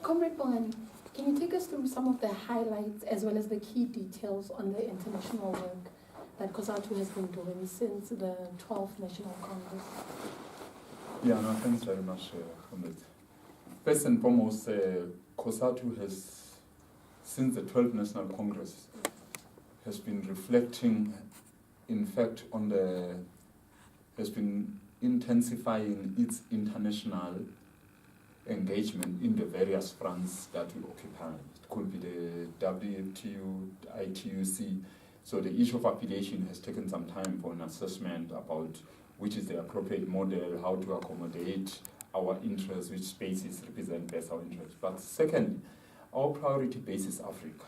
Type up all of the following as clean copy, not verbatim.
Comrade Bongani, can you take us through some of the highlights as well as the key details on the international work that COSATU has been doing since the 12th National Congress? Yeah, no, thanks very much, Comrade. First and foremost, COSATU has, since the 12th National Congress, has been reflecting, in fact, has been intensifying its international engagement in the various fronts that we occupy. It could be the WTO, ITUC. So the issue of affiliation has taken some time for an assessment about which is the appropriate model, how to accommodate our interests, which spaces represent best our interests. But secondly, our priority base is Africa.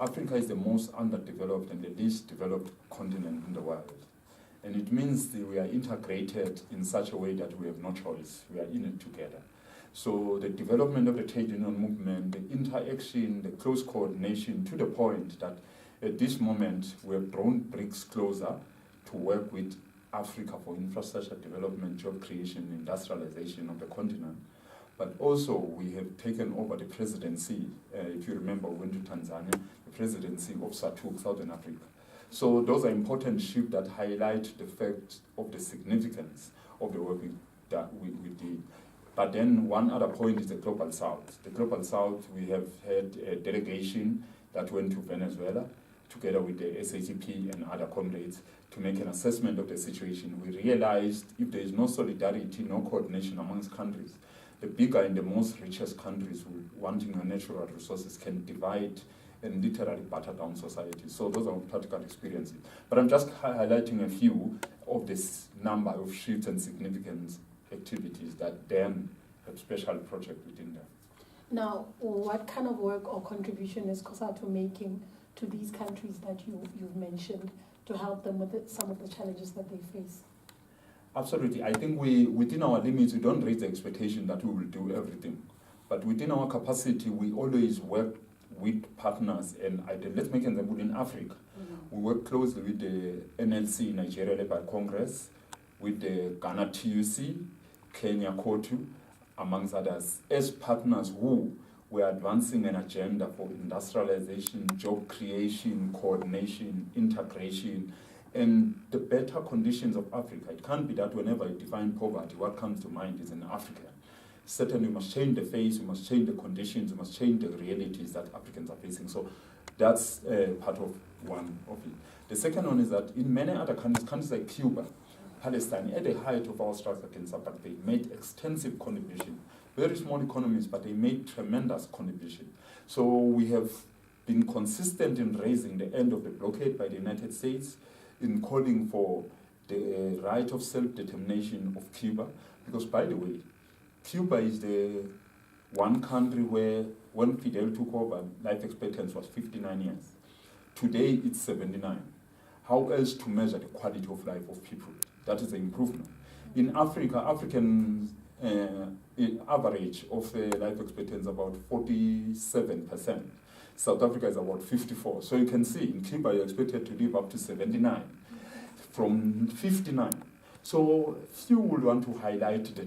Africa is the most underdeveloped and the least developed continent in the world. And it means that we are integrated in such a way that we have no choice. We are in it together. So the development of the trade union movement, the interaction, the close coordination, to the point that at this moment we have drawn BRICS closer to work with Africa for infrastructure development, job creation, industrialization of the continent. But also we have taken over the presidency, if you remember, we went to Tanzania, the presidency of SADC, Southern Africa. So those are important shifts that highlight the fact of the significance of the work that we did. But then one other point is the Global South. The Global South, we have had a delegation that went to Venezuela together with the SACP and other comrades to make an assessment of the situation. We realized if there is no solidarity, no coordination amongst countries, the bigger and the most richest countries wanting our natural resources can divide and literally batter down society. So those are practical experiences. But I'm just highlighting a few of this number of shifts and significant activities that then have special projects within them. Now, what kind of work or contribution is COSATU making to these countries that you've mentioned to help them with some of the challenges that they face? Absolutely. I think within our limits, we don't raise the expectation that we will do everything. But within our capacity, we always work with partners. And let's make an example in Africa. Mm-hmm. We work closely with the NLC, Nigeria Labour Congress, with the Ghana TUC, Kenya COSATU, amongst others, as partners who were advancing an agenda for industrialization, job creation, coordination, integration, and the better conditions of Africa. It can't be that whenever you define poverty, what comes to mind is an African. Certainly, we must change the face, we must change the conditions, we must change the realities that Africans are facing. So that's part of one of it. The second one is that in many other countries like Cuba, Palestine, at the height of our struggle against apartheid, made extensive contribution. Very small economies, but they made tremendous contribution. So we have been consistent in raising the end of the blockade by the United States, in calling for the right of self-determination of Cuba. Because, by the way, Cuba is the one country where, when Fidel took over, life expectancy was 59 years. Today, it's 79. How else to measure the quality of life of people? That is an improvement. In Africa, African average of life expectancy is about 47%. South Africa is about 54. So you can see in Cuba you're expected to live up to 79 from 59. So few will want to highlight the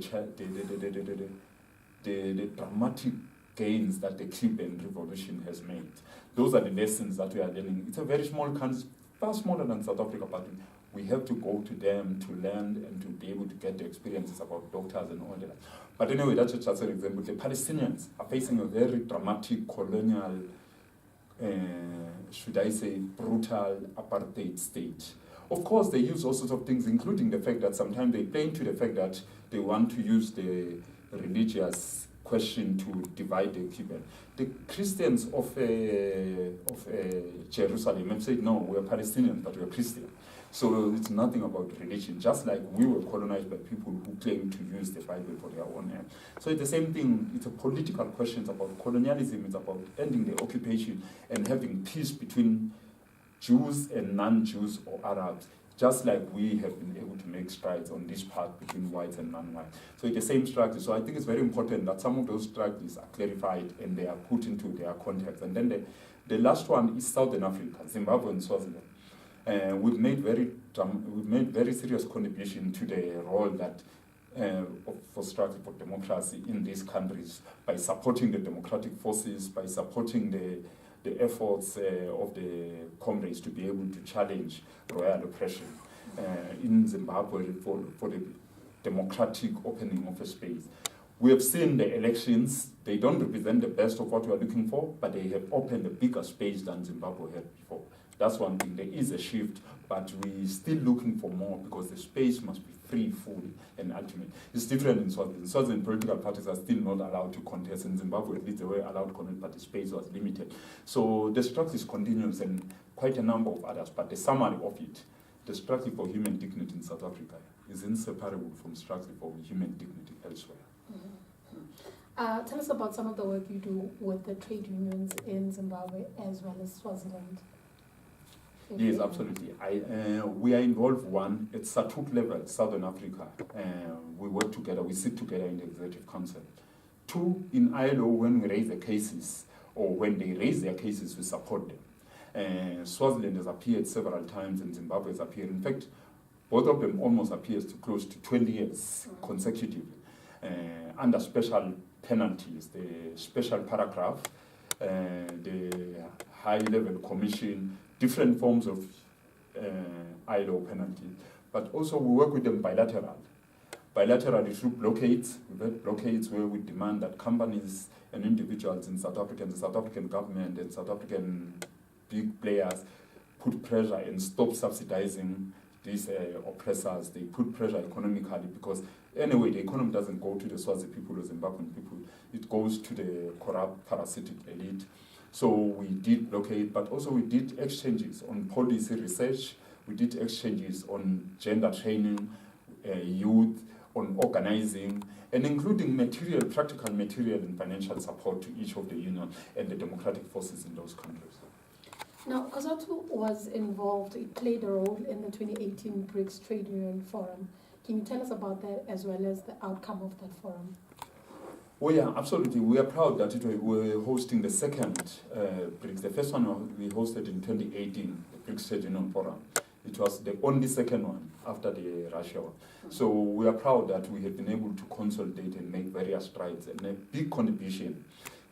dramatic gains that the Cuban Revolution has made. Those are the lessons that we are learning. It's a very small country, far smaller than South Africa, but we have to go to them to learn and to be able to get the experiences about doctors and all that. But anyway, that's just an example. The Palestinians are facing a very dramatic colonial, should I say, brutal apartheid state. Of course, they use all sorts of things, including the fact that sometimes they play into the fact that they want to use the religious question to divide the Cuban. The Christians of Jerusalem have said, no, we're Palestinians, but we're Christian. So it's nothing about religion, just like we were colonized by people who claim to use the Bible for their own end. So it's the same thing. It's a political question. It's about colonialism. It's about ending the occupation and having peace between Jews and non-Jews or Arabs, just like we have been able to make strides on this part between whites and non-whites. So it's the same strategy. So I think it's very important that some of those strategies are clarified and they are put into their context. And then the last one is Southern Africa, Zimbabwe and Swaziland. We've made very serious contribution to the role that for struggle for democracy in these countries by supporting the democratic forces, by supporting the efforts of the comrades to be able to challenge royal oppression in Zimbabwe for the democratic opening of a space. We have seen the elections. They don't represent the best of what we are looking for, but they have opened a bigger space than Zimbabwe had before. That's one thing. There is a shift, but we're still looking for more because the space must be free, full, and ultimate. It's different in Swaziland. In Swaziland, political parties are still not allowed to contest. In Zimbabwe, at least they were allowed to contest, but the space was limited. So the struggle is continuous and quite a number of others, but the summary of it, the struggle for human dignity in South Africa is inseparable from struggle for human dignity elsewhere. Tell us about some of the work you do with the trade unions in Zimbabwe as well as Swaziland. Yes, absolutely. We are involved, one, at COSATU level, Southern Africa. We work together, we sit together in the Executive Council. Two, in ILO, when we raise the cases, or when they raise their cases, we support them. Swaziland has appeared several times and Zimbabwe has appeared. In fact, both of them almost appears to close to 20 years consecutively. Under special penalties, the special paragraph, the high-level commission, different forms of ILO penalty. But also we work with them bilaterally. Bilaterally through blockades. We've had blockades where we demand that companies and individuals in South Africa, the South African government and South African big players put pressure and stop subsidizing these oppressors. They put pressure economically because anyway, the economy doesn't go to the Swazi people or Zimbabwean people. It goes to the corrupt, parasitic elite. So we did blockade, but also we did exchanges on policy research. We did exchanges on gender training, youth, on organizing, and including material, practical material and financial support to each of the union and the democratic forces in those countries. Now, COSATU was involved, it played a role in the 2018 BRICS Trade Union Forum. Can you tell us about that as well as the outcome of that forum? Oh yeah, absolutely. We are proud that we're hosting the second BRICS. The first one we hosted in 2018, the BRICS Trade Union Forum. It was the only second one after the Russia one. So we are proud that we have been able to consolidate and make various strides and a big contribution.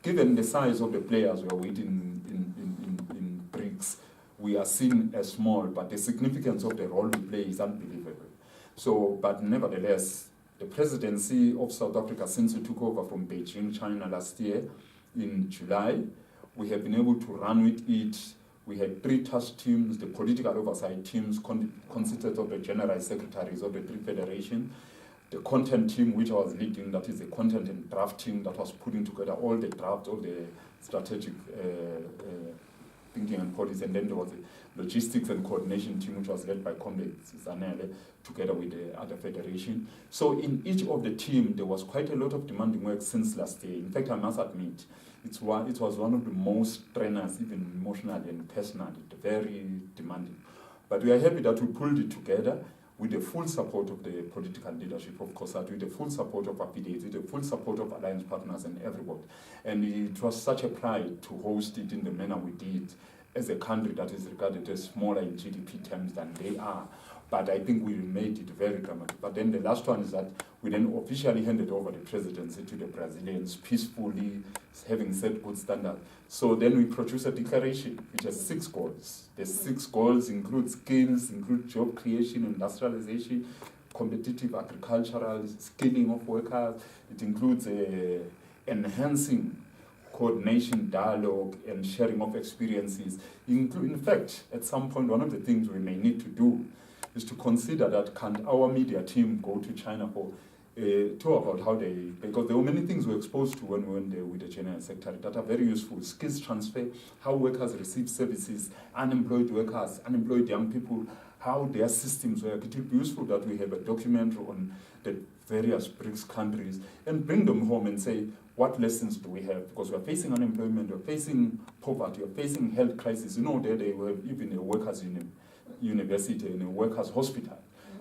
Given the size of the players we are waiting in BRICS, we are seen as small, but the significance of the role we play is unbelievable. So, but nevertheless, the presidency of South Africa, since we took over from Beijing, China last year in July, we have been able to run with it. We had 3 task teams, the political oversight teams consisted of the general secretaries of the 3 federations, the content team, which I was leading, that is the content and draft team that was putting together all the drafts, all the strategic thinking and policy, and then there was the logistics and coordination team, which was led by Comrade Zanele, together with the other federation. So in each of the team, there was quite a lot of demanding work since last year. In fact, I must admit, it was one of the most strenuous, even emotionally and personally, very demanding. But we are happy that we pulled it together with the full support of the political leadership of COSATU, with the full support of affiliates, with the full support of alliance partners and everybody. And it was such a pride to host it in the manner we did as a country that is regarded as smaller in GDP terms than they are. But I think we made it very dramatic. But then the last one is that we then officially handed over the presidency to the Brazilians peacefully, having set good standards. So then we produced a declaration which has 6 goals. The 6 goals include skills, include job creation, industrialization, competitive agricultural skilling of workers. It includes enhancing coordination, dialogue, and sharing of experiences. In fact, at some point, one of the things we may need to do is to consider that can our media team go to China for talk about how they, because there were many things we were exposed to when we went there with the General Secretary that are very useful. Skills transfer, how workers receive services, unemployed workers, unemployed young people, how their systems work. It would be useful that we have a document on the various BRICS countries and bring them home and say, what lessons do we have? Because we're facing unemployment, we're facing poverty, we're facing health crisis. You know, there they were even a workers' university and a workers' hospital.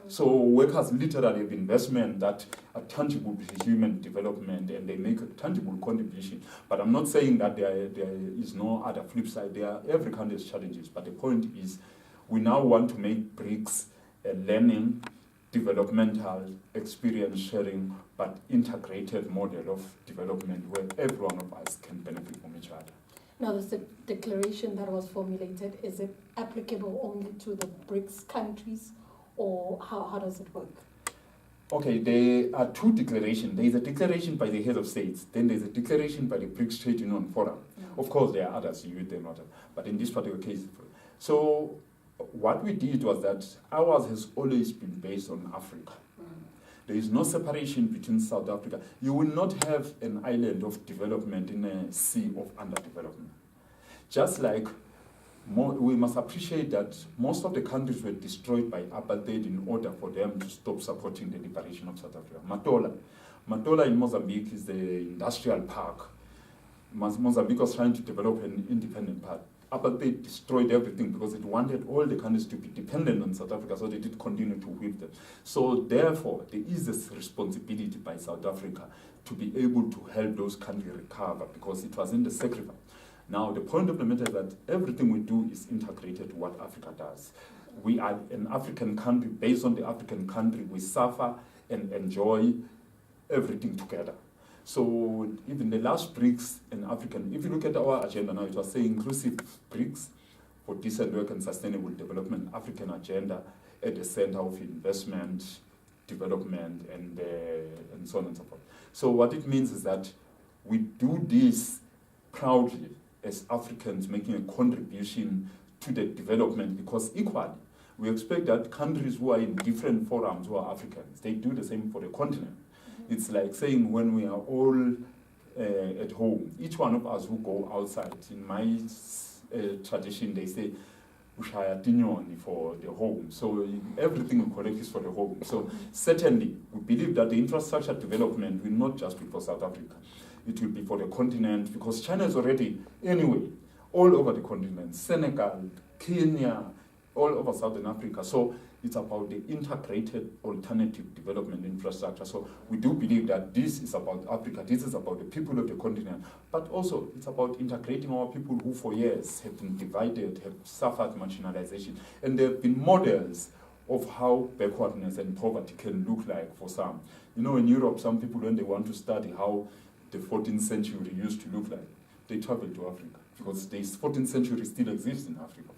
So workers literally have investment that are tangible to human development and they make a tangible contribution. But I'm not saying that there is no other flip side. Every country has challenges. But the point is we now want to make BRICS a learning developmental experience sharing, but integrated model of development where every one of us can benefit from each other. Now, this declaration that was formulated, is it applicable only to the BRICS countries, or how does it work? Okay, there are two declarations. There is a declaration by the head of states, then there's a declaration by the BRICS Trade Union Forum. Of course, there are others, you read them not, but in this particular case. So what we did was that ours has always been based on Africa. There is no separation between South Africa. You will not have an island of development in a sea of underdevelopment. Just like we must appreciate that most of the countries were destroyed by apartheid in order for them to stop supporting the liberation of South Africa. Matola in Mozambique is the industrial park. Mozambique was trying to develop an independent part. Apartheid destroyed everything because it wanted all the countries to be dependent on South Africa, so they did continue to whip them. So therefore, there is this responsibility by South Africa to be able to help those countries recover because it was in the sacrifice. Now, the point of the matter is that everything we do is integrated to what Africa does. We are an African country. Based on the African country, we suffer and enjoy everything together. So even the last BRICS and African, if you look at our agenda now, it was saying inclusive BRICS for decent work and sustainable development, African agenda at the center of investment, development, and so on and so forth. So what it means is that we do this proudly as Africans making a contribution to the development because equally, we expect that countries who are in different forums who are Africans, they do the same for the continent. It's like saying when we are all at home, each one of us who go outside, in my tradition, they say, ushaya tinyoni for the home. So everything we collect is for the home. So certainly, we believe that the infrastructure development will not just be for South Africa. It will be for the continent because China is already, anyway, all over the continent, Senegal, Kenya, all over Southern Africa. So it's about the integrated alternative development infrastructure. So we do believe that this is about Africa, this is about the people of the continent, but also it's about integrating our people who for years have been divided, have suffered marginalization. And there have been models of how backwardness and poverty can look like for some. You know, in Europe, some people, when they want to study how the 14th century used to look like, they travel to Africa because the 14th century still exists in Africa.